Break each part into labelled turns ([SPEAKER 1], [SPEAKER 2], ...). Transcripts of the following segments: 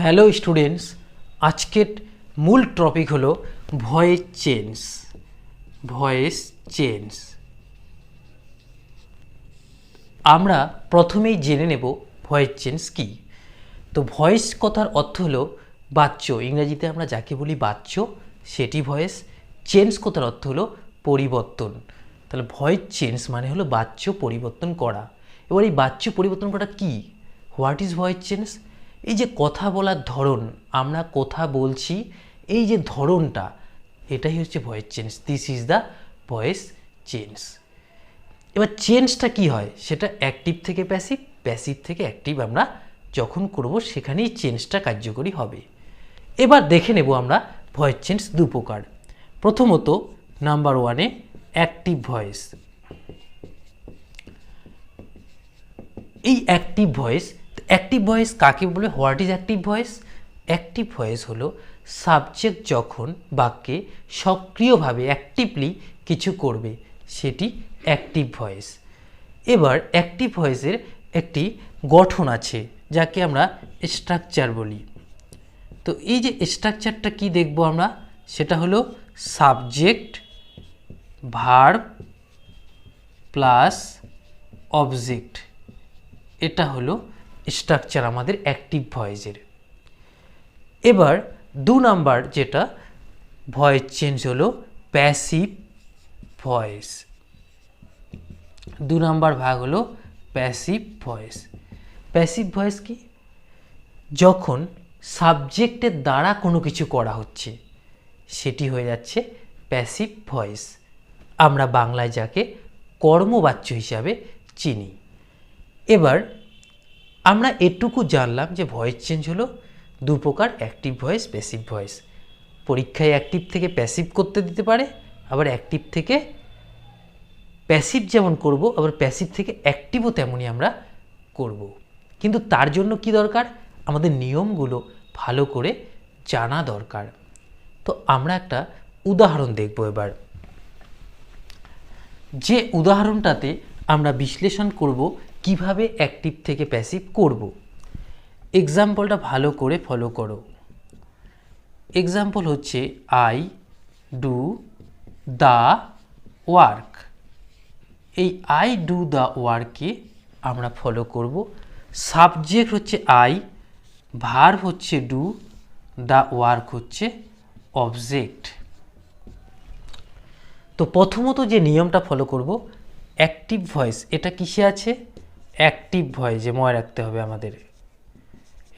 [SPEAKER 1] Hello students, আজকের মূল topic হলো ভয়েস চেঞ্জ। ভয়েস চেঞ্জ আমরা প্রথমেই জেনে নেব ভয়েস চেঞ্জ কী। তো ভয়েস কথার অর্থ হলো বাচ্য, ইংরেজিতে আমরা যাকে বলি বাচ্য সেটি ভয়েস। চেঞ্জ কথার অর্থ হলো পরিবর্তন। তাহলে ভয়েস চেঞ্জ মানে হলো বাচ্য পরিবর্তন করা। এবার এই বাচ্য পরিবর্তন করা কী? What is voice change? এই যে কথা বলার ধরন, আমরা কথা বলছি, এই যে ধরনটা, এটাই হচ্ছে voice change. This is the voice change. এবার চেঞ্জটা কি হয়, সেটা অ্যাক্টিভ থেকে প্যাসিভ, প্যাসিভ থেকে অ্যাক্টিভ আমরা যখন করব সেখানেই চেঞ্জটা কার্যকরী হবে। এবার দেখে নেব আমরা ভয়েস চেঞ্জ দু প্রকার। প্রথমত নাম্বার ওয়ানে অ্যাক্টিভ ভয়েস। এই অ্যাক্টিভ ভয়েস কাকে বলে? What is active voice? Active voice হলো সাবজেক্ট যখন বাক্যে সক্রিয়ভাবে অ্যাক্টিভলি কিছু করবে, সেটি অ্যাক্টিভ ভয়েস। এবার অ্যাক্টিভ ভয়েসের একটি গঠন আছে যাকে আমরা স্ট্রাকচার বলি। তো এই যে স্ট্রাকচারটা কি দেখব আমরা, সেটা হলো সাবজেক্ট, ভার্ব প্লাস অবজেক্ট। এটা হলো স্ট্রাকচার আমাদের অ্যাক্টিভ ভয়েসের। এবার দু নাম্বার যেটা ভয়েস চেঞ্জ হলো প্যাসিভ ভয়েস। দু নাম্বার ভাগ হলো প্যাসিভ ভয়েস। প্যাসিভ ভয়েস কি? যখন সাবজেক্টের দ্বারা কোনো কিছু করা হচ্ছে সেটি হয়ে যাচ্ছে প্যাসিভ ভয়েস। আমরা বাংলায় যাকে কর্মবাচ্য হিসাবে চিনি। এবার আমরা এটুকু জানলাম যে ভয়েস চেঞ্জ হলো দু প্রকার, অ্যাক্টিভ ভয়েস, প্যাসিভ ভয়েস। পরীক্ষায় অ্যাক্টিভ থেকে প্যাসিভ করতে দিতে পারে, আবার অ্যাক্টিভ থেকে প্যাসিভ যেমন করব, আবার প্যাসিভ থেকে অ্যাক্টিভও তেমনই আমরা করব। কিন্তু তার জন্য কি দরকার? আমাদের নিয়মগুলো ভালো করে জানা দরকার। তো আমরা একটা উদাহরণ দেখব এবার, যে উদাহরণটাতে আমরা বিশ্লেষণ করব কিভাবে অ্যাক্টিভ থেকে প্যাসিভ করব। এক্সাম্পলটা ভালো করে ফলো করো। এক্সাম্পল হচ্ছে আই ডু দ্য ওয়ার্ক। এই আই ডু দ্য ওয়ার্ককে আমরা ফলো করব। সাবজেক্ট হচ্ছে আই, ভার্ব হচ্ছে ডু, দ্য ওয়ার্ক হচ্ছে অবজেক্ট। তো প্রথমত যে নিয়মটা ফলো করব, অ্যাক্টিভ ভয়েস এটা কিসে আছে? অ্যাক্টিভ ভয়েসে, মনে রাখতে হবে আমাদের,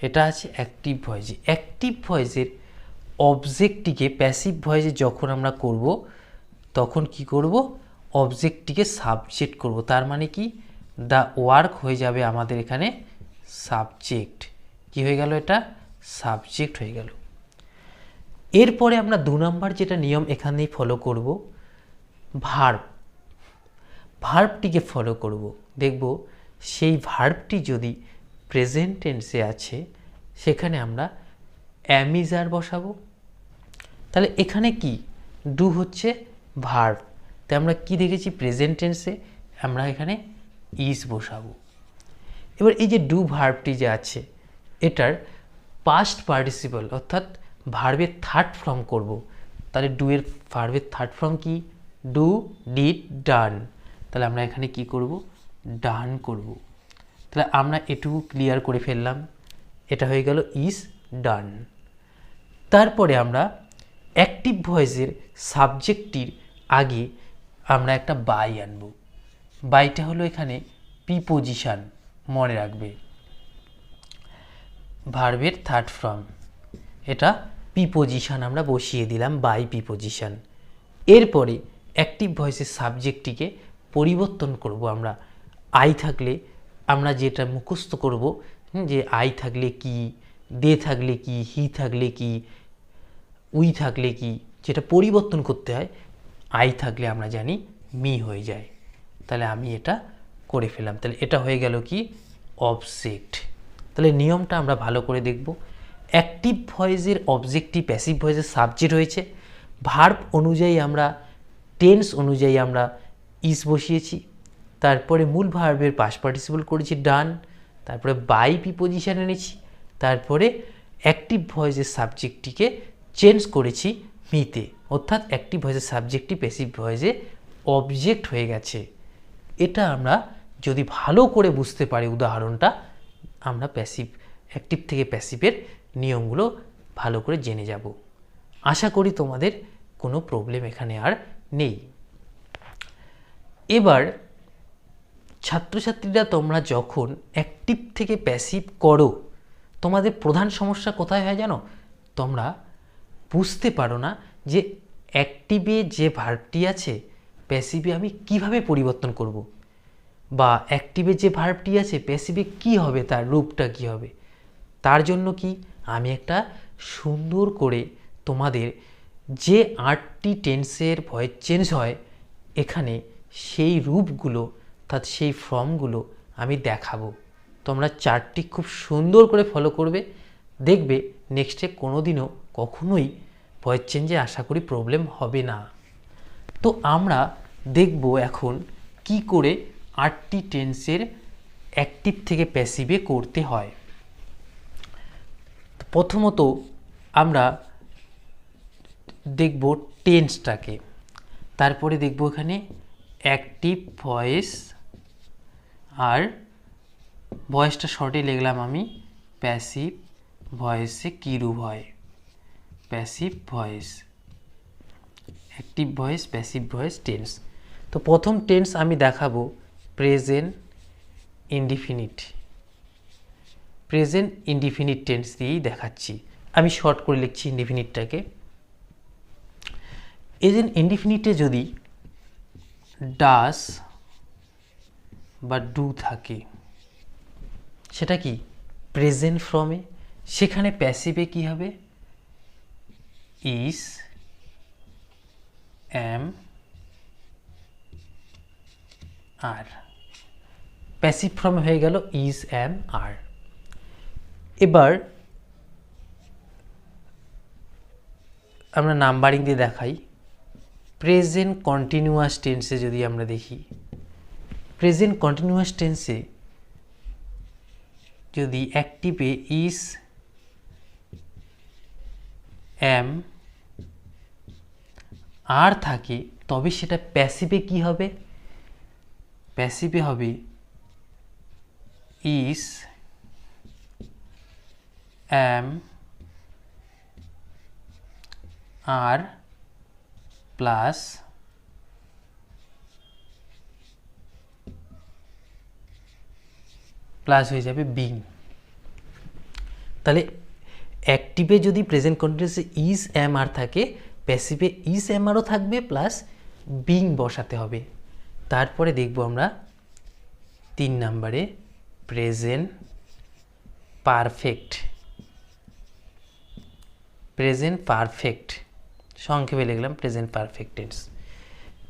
[SPEAKER 1] এটা আছে অ্যাক্টিভ ভয়েসে। অ্যাক্টিভ ভয়েসের অবজেক্টটিকে প্যাসিভ ভয়েসে যখন আমরা করব তখন কি করব? অবজেক্টটিকে সাবজেক্ট করব। তার মানে কি? দ্য ওয়ার্ক হয়ে যাবে আমাদের এখানে সাবজেক্ট। কি হয়ে গেল? এটা সাবজেক্ট হয়ে গেল। এরপরে আমরা দু নম্বর যেটা নিয়ম এখানেই ফলো করব, ভার্ব। ভার্বটিকে ফলো করব। দেখব সেই ভার্বটি যদি প্রেজেন্ট টেন্সে আছে সেখানে আমরা অ্যামিজার বসাবো। তাহলে এখানে কি? ডু হচ্ছে ভার্ব, তাই আমরা কি দেখেছি? প্রেজেন্ট টেন্সে আমরা এখানে ইজ বসাবো। এবার এই যে ডু ভার্বটি যে আছে এটার পাস্ট পার্টিসিপল অর্থাৎ ভার্বের থার্ড ফর্ম করব। তাহলে ডু এর ভার্বের থার্ড ফর্ম কি? ডু, ডিড, ডান। তাহলে আমরা এখানে কি করব? ডান করব। তাহলে আমরা এটুকু ক্লিয়ার করে ফেললাম, এটা হয়ে গেল ইজ ডান। তারপরে আমরা অ্যাক্টিভ ভয়েসের সাবজেক্টটির আগে আমরা একটা বাই আনব। বাইটা হলো এখানে প্রিপোজিশন, মনে রাখবে, ভার্বের থার্ড ফর্ম। এটা প্রিপোজিশন আমরা বসিয়ে দিলাম, বাই প্রিপোজিশন। এরপরে অ্যাক্টিভ ভয়েসের সাবজেক্টটিকে পরিবর্তন করব আমরা। আই থাকলে আমরা যেটা মুখস্থ করব, যে আই থাকলে কি, দে থাকলে কি, হি থাকলে কি, উই থাকলে কি, যেটা পরিবর্তন করতে হয়। আই থাকলে আমরা জানি মি হয়ে যায়। তাহলে আমি এটা করে ফেলাম। তাহলে এটা হয়ে গেল কি? অবজেক্ট। তাহলে নিয়মটা আমরা ভালো করে দেখব। অ্যাক্টিভ ভয়েসের অবজেক্টটি, প্যাসিভ ভয়েসের সাবজেক্ট হয়েছে। ভার্ব অনুযায়ী আমরা, টেন্স অনুযায়ী আমরা ইজ বসিয়েছি। তারপরে মূল ভার্বের পাস্ট পার্টিসিপল করেছি ডান। তারপরে বাই প্রিপোজিশন এনেছি। তারপরে অ্যাক্টিভ ভয়েসের সাবজেক্টটিকে চেঞ্জ করেছি মিতে, অর্থাৎ অ্যাক্টিভ ভয়েসের সাবজেক্টটি প্যাসিভ ভয়েসে অবজেক্ট হয়ে গেছে। এটা আমরা যদি ভালো করে বুঝতে পারি উদাহরণটা, আমরা প্যাসিভ অ্যাক্টিভ থেকে প্যাসিভের নিয়মগুলো ভালো করে জেনে যাব। আশা করি তোমাদের কোনো প্রবলেম এখানে আর নেই। এবার ছাত্রছাত্রীরা তোমরা যখন অ্যাক্টিভ থেকে প্যাসিভ করো, তোমাদের প্রধান সমস্যা কোথায় হয় জানো? তোমরা বুঝতে পারো না যে অ্যাক্টিভে যে ভার্বটি আছে প্যাসিভে আমি কিভাবে পরিবর্তন করব, বা অ্যাক্টিভে যে ভার্বটি আছে প্যাসিভে কি হবে, তার রূপটা কি হবে। তার জন্য কি আমি একটা সুন্দর করে তোমাদের যে 8টি টেন্সের ভয়েস চেঞ্জ হয় এখানে সেই রূপগুলো অর্থাৎ সেই ফর্মগুলো আমি দেখাবো। তোমরা চার্টটি খুব সুন্দর করে ফলো করবে, দেখবে নেক্সটে কোনো দিনও কখনোই ভয়েস চেঞ্জে আশা করি প্রবলেম হবে না। তো আমরা দেখব এখন কি করে 8টি টেন্সের অ্যাক্টিভ থেকে প্যাসিভে করতে হয়। প্রথমত আমরা দেখব টেন্সটাকে, তারপরে দেখব এখানে অ্যাক্টিভ ভয়েস, আর ভয়েসটা শর্টে লিখলাম আমি প্যাসিভ ভয়েসে কী রূপ হয়, passive voice, active voice, passive voice, tense. তো প্রথম টেন্স আমি দেখাবো present indefinite, present indefinite tense দিয়েই দেখাচ্ছি। আমি শর্ট করে লিখছি ইনডিফিনিটটাকে। প্রেজেন্ট ইনডিফিনিটে যদি ডাস বা ডু থাকে সেটা কি প্রেজেন্ট ফর্মে, সেখানে প্যাসিভে কি হবে ইজ, এম, আর। প্যাসিভ ফর্মে হয়ে গেল ইজ, এম, আর। এবার আমরা নাম্বারিং দিয়ে দেখাই। প্রেজেন্ট কন্টিনিউয়াস টেন্সে যদি আমরা দেখি, প্রেজেন্ট কন্টিনিউয়াস টেন্সে যদি অ্যাক্টিভে ইজ, এম, আর থাকে তবে সেটা প্যাসিভে কি হবে, প্যাসিভে হবে ইজ, এম, আর প্লাস হয়ে যাবে বিং। তাহলে অ্যাক্টিভে যদি প্রেজেন্ট কন্টিনিউয়াসে ইজ, এম, আর থাকে, প্যাসিভে ইজ, এম, আরও থাকবে প্লাস বিং বসাতে হবে। তারপরে দেখব আমরা 3 নম্বরে প্রেজেন্ট পারফেক্ট, প্রেজেন্ট পারফেক্ট সংক্ষেপে লিখলাম present perfect tense.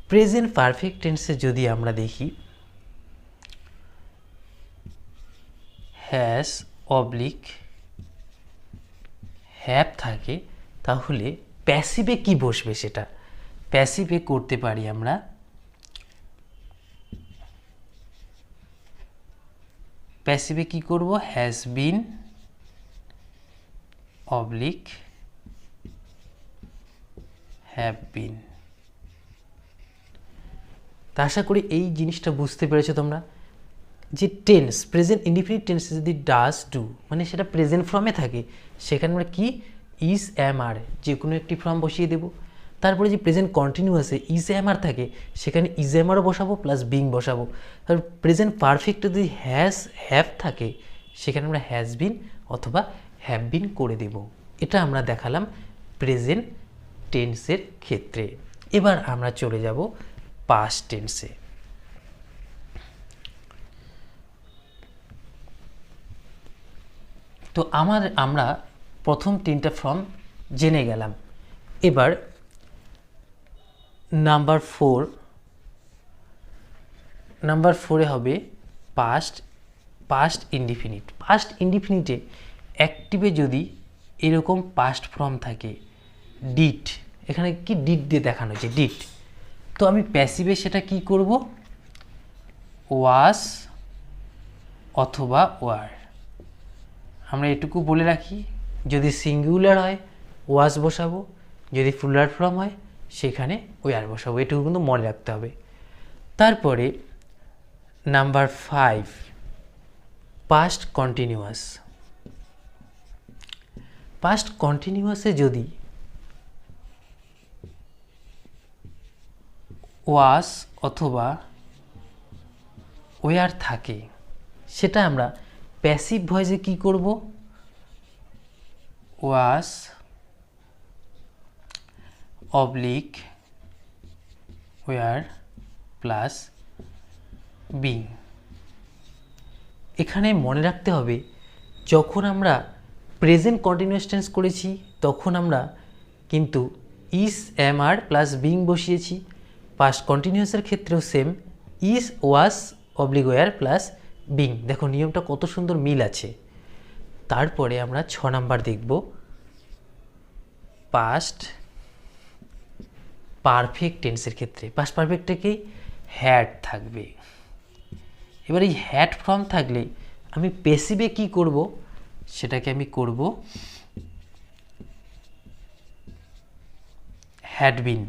[SPEAKER 1] Present perfect টেন্সে যদি আমরা দেখি হ্যাজ অবলিক হ্যাভ থাকে, তাহলে প্যাসিভে কি বসবে, সেটা প্যাসিভে করতে পারি আমরা প্যাসিভে কি করব, has been oblique have been. তা আশা করি এই জিনিসটা বুঝতে পেরেছো তোমরা, যে টেন্স প্রেজেন্ট ইনডিফিনিট টেন্সে যদি ডাস, ডু মানে সেটা প্রেজেন্ট ফর্মে থাকে, সেখানে আমরা কি ইজ, এম, আর যে কোনো একটি ফর্ম বসিয়ে দেব। তারপরে যে প্রেজেন্ট কন্টিনিউয়াসে ইজ, এম, আর থাকে সেখানে ইজ, এম, আরও বসাবো প্লাস বিং বসাবো। তারপর প্রেজেন্ট পারফেক্টে যদি হ্যাজ, হ্যাভ থাকে সেখানে আমরা হ্যাজ বিন অথবা হ্যাভ বিন করে দেব। এটা আমরা দেখালাম প্রেজেন্ট টেন্সের ক্ষেত্রে। এবার আমরা চলে যাব পাস্ট টেন্সে। তো আমরা প্রথম 3টা ফর্ম জেনে গেলাম। এবার নাম্বার 4 হবে পাস্ট ইনডিফিনিট। পাস্ট ইনডিফিনিটে অ্যাক্টিভে যদি এরকম পাস্ট ফর্ম থাকে ডিড, এখানে কি ডিড দিয়ে দেখানো হয়েছে ডিড, তো আমি প্যাসিভে সেটা কি করব ওয়াস অথবা ওয়ার। আমরা এটুকু বলে রাখি যদি সিঙ্গুলার হয় ওয়াজ বসাবো, যদি প্লুরাল ফর্ম হয় সেখানে ওয়ার বসাবো। এটুকু কিন্তু মনে রাখতে হবে। তারপরে নাম্বার 5 পাস্ট কন্টিনিউয়াস। পাস্ট কন্টিনিউয়াসে যদি ওয়াস অথবা ওয়ার থাকে সেটা আমরা প্যাসিভ ভয়েসে কি করব, ওয়াস অবলিক ওয়ার প্লাস বিং। এখানে মনে রাখতে হবে যখন আমরা প্রেজেন্ট কন্টিনিউয়াস টেন্স করেছি তখন আমরা কিন্তু is am are plus being বসিয়েছি। পাস্ট কন্টিনিউয়াসের ক্ষেত্রেও same, is was oblique were plus being. দেখো নিয়মটা কত সুন্দর মিল আছে। তারপরে আমরা 6 নাম্বার দেখব পাস্ট পারফেক্ট টেন্সের ক্ষেত্রে। পাস্ট পারফেক্টে কি হ্যাড থাকবে। এবার এই হ্যাড ফর্ম থাকলে আমি প্যাসিভে কি করব, সেটাকে আমি করব হ্যাড বিন।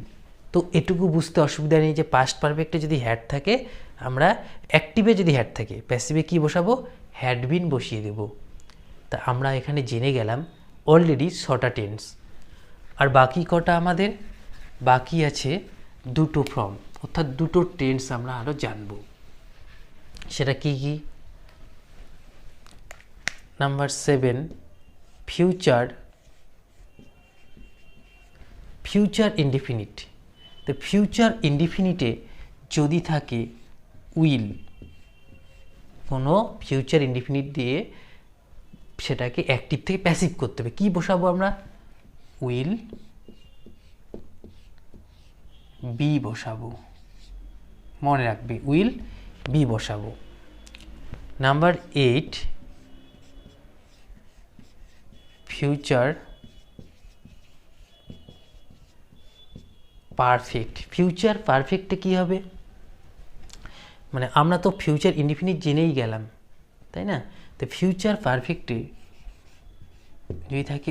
[SPEAKER 1] তো এটুকু বুঝতে অসুবিধা নেই যে পাস্ট পারফেক্টে যদি হ্যাড থাকে, আমরা অ্যাক্টিভে যদি হ্যাড থাকে প্যাসিভে কি বসাবো, হ্যাড বিন বসিয়ে দেব। তা আমরা এখানে জেনে গেলাম অলরেডি 6টা টেন্স। আর বাকি কটা আমাদের বাকি আছে 2টো ফর্ম, অর্থাৎ 2টো টেন্স আমরা আরও জানব। সেটা কি কি? Number 7 future indefinite. তো ফিউচার ইনডিফিনিটে যদি থাকে উইল, কোনো ফিউচার ইনডিফিনিট দিয়ে সেটাকে অ্যাক্টিভ থেকে প্যাসিভ করতে হবে। কি বসাবো আমরা, উইল বি বসাবো। মনে রাখবে উইল বি বসাবো। Number 8 future perfect. ফিউচার পারফেক্টে কি হবে, মানে আমরা তো ফিউচার ইনডিফিনিট জেনেই গেলাম, তাই না? তো ফিউচার পারফেক্টে যদি থাকে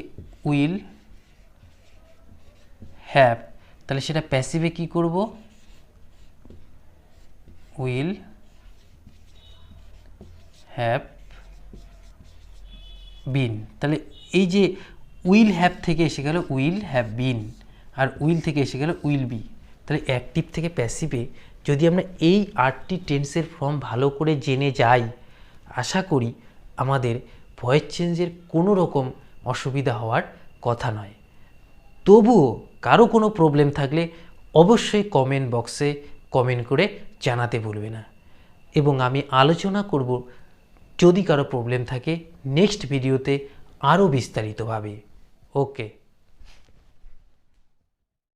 [SPEAKER 1] উইল হ্যাভ, তাহলে সেটা প্যাসিভে কি করব, উইল হ্যাভ বিন। তাহলে এই যে উইল হ্যাভ থেকে এসে গেল উইল হ্যাভ বিন, আর উইল থেকে এসে গেল উইল বি। তাহলে অ্যাক্টিভ থেকে প্যাসিভে যদি আমরা এই 8টি টেন্সের ফর্ম ভালো করে জেনে যাই, আশা করি আমাদের ভয়েস চেঞ্জের কোনো রকম অসুবিধা হওয়ার কথা নয়। তবুও কারো কোনো প্রবলেম থাকলে অবশ্যই কমেন্ট বক্সে কমেন্ট করে জানাতে ভুলবে না, এবং আমি আলোচনা করব যদি কারো প্রবলেম থাকে নেক্সট ভিডিওতে আরও বিস্তারিতভাবে। ওকে।